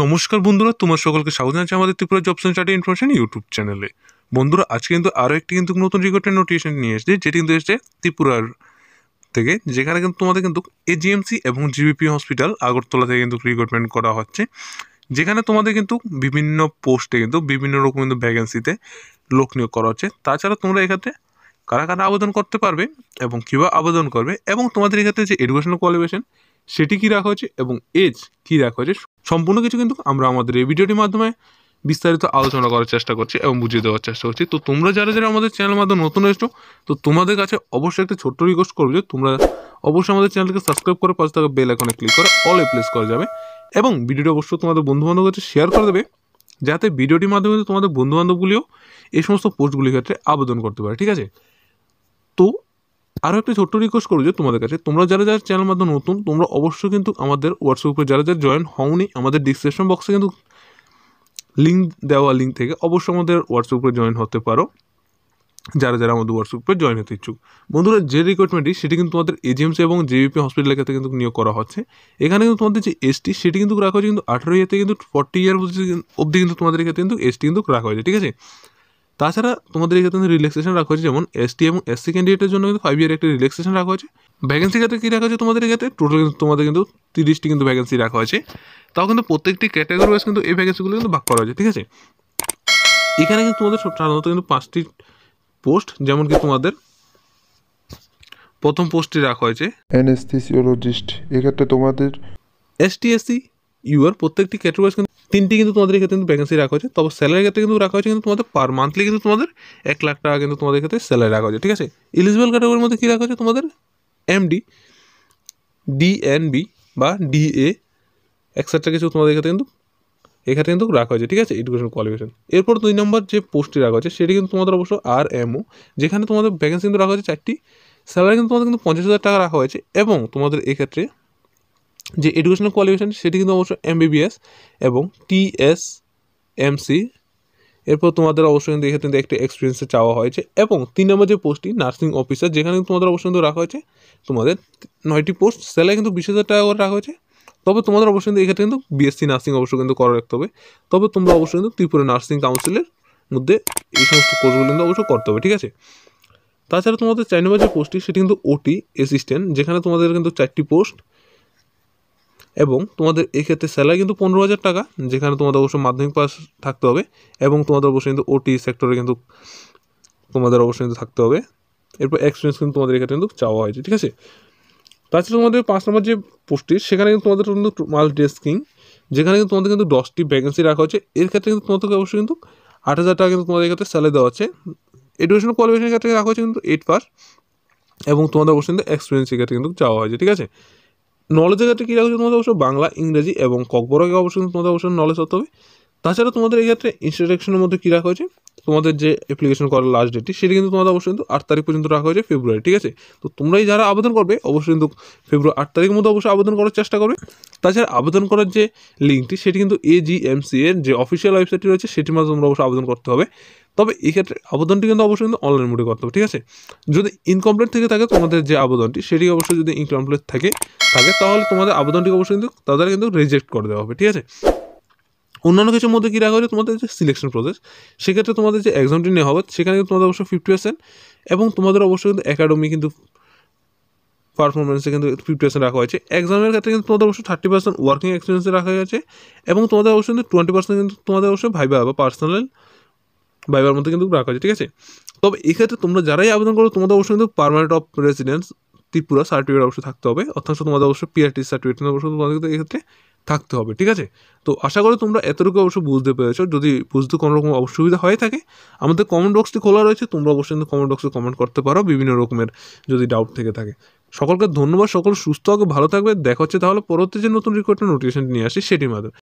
নমস্কার বন্ধুরা, তোমার সকলকে স্বাগত জানাচ্ছি আমাদের Tripura jobs and study information YouTube চ্যানেলে। বন্ধুরা, আজকে কিন্তু আরও একটি কিন্তু নতুন রিক্রুটমেন্ট নোটিফিকেশন নিয়ে এসেছে, যেটি কিন্তু এসেছে ত্রিপুরার থেকে, যেখানে কিন্তু তোমাদের কিন্তু এজিএমসি এবং জিবিপি হসপিটাল আগরতলা থেকে কিন্তু রিক্রুটমেন্ট করা হচ্ছে, যেখানে তোমাদের কিন্তু বিভিন্ন পোস্টে কিন্তু বিভিন্ন রকম কিন্তু ভ্যাকেন্সিতে লোক নিয়োগ করা হচ্ছে। তাছাড়া তোমরা এক্ষেত্রে কারা কারা আবেদন করতে পারবে এবং কীভাবে আবেদন করবে এবং তোমাদের এক্ষেত্রে যে এডুকেশনাল কোয়ালিফিকেশন সেটি কী রাখা হয়েছে এবং এজ কী রাখা হয়েছে, সম্পূর্ণ কিছু কিন্তু আমরা আমাদের এই ভিডিওটির মাধ্যমে বিস্তারিত আলোচনা করার চেষ্টা করছি এবং বুঝিয়ে দেওয়ার চেষ্টা করছি। তো তোমরা যারা যারা আমাদের চ্যানেলের মাধ্যমে নতুন এসছো, তো তোমাদের কাছে অবশ্যই একটা ছোট্ট রিকোয়েস্ট করবো যে তোমরা অবশ্যই আমাদের চ্যানেলকে সাবস্ক্রাইব করে পাশে থাকা বেল আইকনে ক্লিক করে অলে প্লেস করা যাবে এবং ভিডিওটি অবশ্যই তোমাদের বন্ধুবান্ধবের কাছে শেয়ার করে দেবে, যাতে ভিডিওটির মাধ্যমে তোমাদের বন্ধুবান্ধবগুলিও এই সমস্ত পোস্টগুলির ক্ষেত্রে আবেদন করতে পারে। ঠিক আছে? তো আরও একটা ছোট্ট রিকোয়েস্ট করবো যে তোমাদের কাছে, তোমরা যারা যারা চ্যানেল মাধ্যমে নতুন, তোমরা অবশ্যই কিন্তু আমাদের হোয়াটসঅ্যাপে যারা যারা জয়েন হওনি, আমাদের ডিসক্রিপশন বক্সে কিন্তু লিঙ্ক দেওয়া, লিঙ্ক থেকে অবশ্যই আমাদের হোয়াটসঅ্যাপে জয়েন হতে পারো যারা যারা আমাদের হোয়াটসঅ্যাপে জয়েন হতে ইচ্ছুক। বন্ধুরা, যে রিক্রুটমেন্টটি সেটি কিন্তু তোমাদের এজিএমসি এবং জেবিপি হসপিটালের ক্ষেত্রে কিন্তু নিয়োগ করা হচ্ছে। এখানে কিন্তু তোমাদের যে এসটি সেটি কিন্তু রাখা হয়েছে কিন্তু 18 ইয়ার থেকে কিন্তু 40 ইয়ার অবধি কিন্তু তোমাদের ক্ষেত্রে কিন্তু এসটি কিন্তু রাখা হয়েছে। ঠিক আছে? তাছাড়া তোমাদের এক্ষেত্রে কিন্তু রিল্যাক্সেশন রাখা হয়েছে, যেমন এসটি এবং এসসি ক্যান্ডিডেটের জন্য কিন্তু 5 ইয়ার একটা রিল্যাক্সেশন রাখা হয়েছে। ভ্যাকেন্সি ক্ষেত্রে কী রাখা হয়েছে তোমাদের ক্ষেত্রে টোটাল কিন্তু তোমাদের কিন্তু 30টি কিন্তু ভ্যাকেন্সি রাখা হয়েছে। তাও কিন্তু প্রত্যেকটি ক্যাটাগরি ওয়াইজ কিন্তু এই ভ্যাকেন্সিগুলো কিন্তু ভাগ করা হয়েছে। ঠিক আছে? এখানে কিন্তু তোমাদের সাধারণত কিন্তু 5টি পোস্ট, যেমন কি তোমাদের প্রথম পোস্টটি রাখা হয়েছে অ্যানেস্থেসিওলজিস্ট। এক্ষেত্রে তোমাদের এসটি এসসি ইউআর প্রত্যেকটি ক্যাটাগরি ওয়াইজ কিন্তু 3টি কিন্তু তোমাদের ক্ষেত্রে কিন্তু ভ্যাকেন্সি রাখা হয়েছে। তবে স্যালারি ক্ষেত্রে কিন্তু রাখা হয়েছে কিন্তু তোমাদের পার মান্থলি কিন্তু তোমাদের 1 লাখ টাকা কিন্তু তোমাদের ক্ষেত্রে স্যালারি রাখা হয়েছে। ঠিক আছে? এলিজিবল ক্যাটাগরির মধ্যে কী রাখা হয়েছে তোমাদের এমডি, ডিএনবি বা ডিএ এক্সেট্রা কিছু তোমাদের ক্ষেত্রে কিন্তু এখানে কিন্তু রাখা হয়েছে। ঠিক আছে? Education qualification. এরপর 2 নম্বর যে পোস্টটি রাখা হয়েছে সেটি কিন্তু তোমাদের অবশ্য আরএমও, যেখানে তোমাদের ভ্যাকেন্সি কিন্তু রাখা হয়েছে 4টি। স্যালারি কিন্তু তোমাদের কিন্তু 50,000 টাকা রাখা হয়েছে এবং তোমাদের এক্ষেত্রে যে এডুকেশনাল কোয়ালিফিকেশন সেটি কিন্তু অবশ্যই এমবিবিএস এবং টিএসএমসি। এরপর তোমাদের অবশ্যই কিন্তু এক্ষেত্রে কিন্তু একটি এক্সপিরিয়েন্সে চাওয়া হয়েছে। এবং 3 নম্বর যে পোস্টটি নার্সিং অফিসার, যেখানে কিন্তু তোমাদের অবশ্যই কিন্তু রাখা হয়েছে তোমাদের 9টি পোস্ট, স্যালারি কিন্তু 20,000 টাকা করে রাখা হয়েছে। তবে তোমাদের অবশ্যই কিন্তু এক্ষেত্রে কিন্তু বিএসসি নার্সিং অবশ্যই কিন্তু করে রাখতে হবে। তবে তোমরা অবশ্যই কিন্তু ত্রিপুরা নার্সিং কাউন্সিলের মধ্যে এই সমস্ত কোর্সগুলো কিন্তু অবশ্যই করতে হবে। ঠিক আছে? তাছাড়া তোমাদের 4 নম্বর যে পোস্টটি সেটি কিন্তু ওটি অ্যাসিস্ট্যান্ট, যেখানে তোমাদের কিন্তু 4টি পোস্ট এবং তোমাদের এক্ষেত্রে স্যালারি কিন্তু 15,000 টাকা, যেখানে তোমাদের অবশ্যই মাধ্যমিক পাস থাকতে হবে এবং তোমাদের অবশ্যই কিন্তু ওটি সেক্টরে কিন্তু তোমাদের অবশ্যই কিন্তু থাকতে হবে। এরপর এক্সপিরিয়েন্স কিন্তু তোমাদের এক্ষেত্রে কিন্তু চাওয়া হয়েছে। ঠিক আছে? তাছাড়া তোমাদের 5 নম্বর যে পোস্টটি সেখানে কিন্তু তোমাদের কিন্তু মাল্টিটাস্কিং, যেখানে কিন্তু তোমাদের কিন্তু 10টি ভ্যাকেন্সি রাখা হচ্ছে। এর ক্ষেত্রে কিন্তু তোমাদেরকে অবশ্যই কিন্তু 8,000 টাকা কিন্তু তোমাদের ক্ষেত্রে স্যালারি দেওয়া হচ্ছে। এডুকেশনাল কোয়ালিফিকেশনের ক্ষেত্রে রাখা হচ্ছে কিন্তু 8 পাস এবং তোমাদের অবশ্যই কিন্তু এক্সপিরিয়েন্সের ক্ষেত্রে কিন্তু চাওয়া হয়েছে। ঠিক আছে? নলেজের ক্ষেত্রে কী রাখা হচ্ছে তোমাদের অবশ্যই বাংলা, ইংরেজি এবং ককবরকে অবশ্যই তোমাদের অবশ্যই নলেজ হতে হবে। তাছাড়া তোমাদের এই ক্ষেত্রে ইন্সট্রাকশনের মধ্যে কী রাখা হয়েছে, তোমাদের যে অ্যাপ্লিকেশন করার লাস্ট ডেটটি সেটি কিন্তু তোমাদের অবশ্যই কিন্তু 8 তারিখ পর্যন্ত রাখা হয়েছে, ফেব্রুয়ারি। ঠিক আছে? তো তোমরাই যারা আবেদন করবে অবশ্যই কিন্তু ফেব্রুয়ারি 8 তারিখের মধ্যে অবশ্যই আবেদন করার চেষ্টা করবে। তাছাড়া আবেদন করার যে লিঙ্কটি সেটি কিন্তু এজিএমসি এর যে অফিসিয়াল ওয়েবসাইটটি রয়েছে সেটির মাধ্যমে তোমরা অবশ্যই আবেদন করতে হবে। তবে এক্ষেত্রে আবেদনটি কিন্তু অবশ্যই কিন্তু অনলাইন মোডে করতে হবে। ঠিক আছে? যদি ইনকমপ্লিট থেকে থাকে তোমাদের যে আবেদনটি সেটি অবশ্যই যদি ইনকমপ্লিট থাকে তাহলে তোমাদের আবেদনটি অবশ্যই কিন্তু তাদের কিন্তু রিজেক্ট করে দেওয়া হবে। ঠিক আছে? অন্যান্য কিছুর মধ্যে কী রাখা হয়েছে তোমাদের যে সিলেকশন প্রসেস, সেক্ষেত্রে তোমাদের যে এক্সামটি নেওয়া হবে সেখানে কিন্তু তোমাদের অবশ্যই 50% এবং তোমাদের অবশ্যই কিন্তু একাডেমি কিন্তু পারফরমেন্সে কিন্তু 50% রাখা হয়েছে। এক্সামের ক্ষেত্রে কিন্তু তোমাদের অবশ্যই 30% ওয়ার্কিং এক্সপিরিয়েন্সে রাখা হয়েছে এবং তোমাদের অবশ্যই কিন্তু 20% কিন্তু তোমাদের অবশ্যই ভাইবা বা পার্সোনাল ভাইবার মধ্যে কিন্তু রাখা হয়েছে। ঠিক আছে? তবে এক্ষেত্রে তোমরা যারাই আবেদন করো তোমাদের অবশ্যই কিন্তু permanent of residence Tripura certificate অবশ্যই থাকতে হবে, অর্থাৎ তোমাদের অবশ্যই পিআরটি সার্টিফিকেট অবশ্যই তোমাদের এক্ষেত্রে থাকতে হবে। ঠিক আছে? তো আশা করি তোমরা এতটুকু অবশ্যই বুঝতে পেরেছো। যদি বুঝতে কোনো রকম অসুবিধা হয়ে থাকে আমাদের কমেন্ট বক্সটি খোলা রয়েছে, তোমরা অবশ্যই কিন্তু কমেন্ট বক্সে কমেন্ট করতে পারো বিভিন্ন রকমের যদি ডাউট থেকে থাকে। সকলকে ধন্যবাদ, সকল সুস্থ হবে, ভালো থাকবে। দেখা হচ্ছে তাহলে পরবর্তী যে নতুন রিক্রুটমেন্ট নোটিফিকেশন নিয়ে আসি সেটির মাধ্যমে।